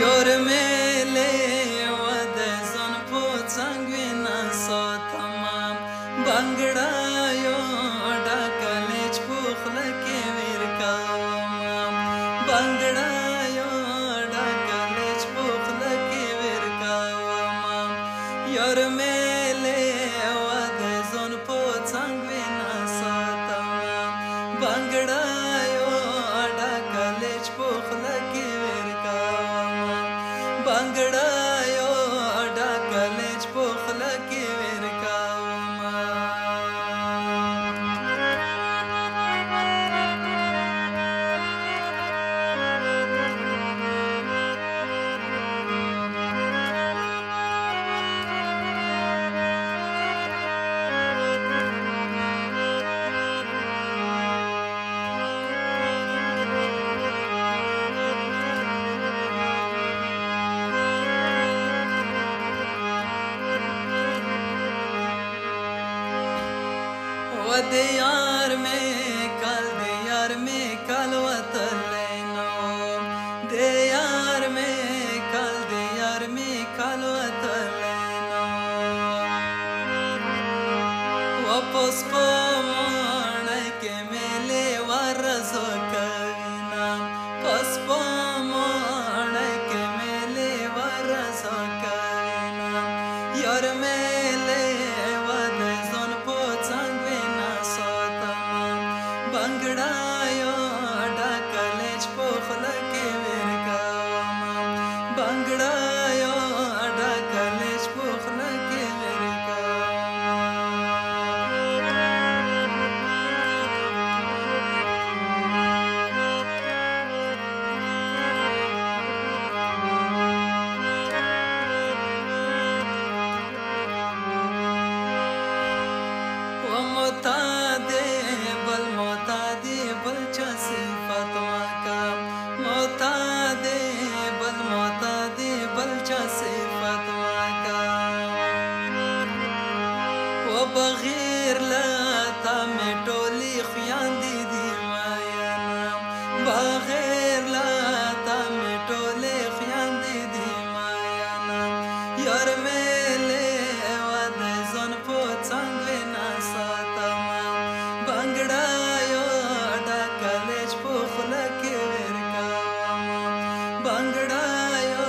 یار میله و دزان پوچنگ وینا ساتمام بانگڑا یو ڈاکلیچ پوخلکی ویرکاوام بانگڑا یو ڈاکلیچ پوخلکی ویرکاوام یار میله و دزان پوچنگ وینا ساتمام بانگڑا یو ڈاکلیچ پوخلکی بانگڑا یو ډاکلیچ پوخله کې ورکاوما दे यार में कल वतलेनो दे यार में कल वतलेनो वापस पमण के मेले वरजो कविना पस पमण के मेले वरजो कविना यार मेले बंगड़ा यो ढाकलेच पोखला के वेरकामा बंगड़ा यो ढाकलेच पोखला के بغیر لا تامه ټولي خويندې دي مايانا بغیر لا تامه ټولي خويندې دي مايانا یار میله و د ځان په څنګه نه ساتما بنگړا یو ډاکلیچ په خله کې ورکاوما بنگړا یو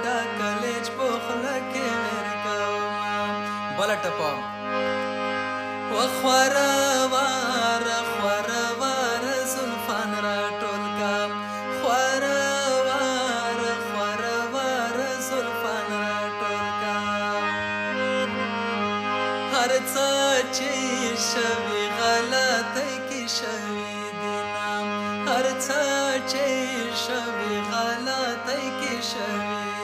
ډاکلیچ په خله کې ورکاوما بلټپا وخوروار خوروار زلفان را ټول کا خوروار خوروار زلفان را ټول کا هر څه چې شوي غلطۍ کې شوي دینا هر څه چې شوي غلطۍ کې شوي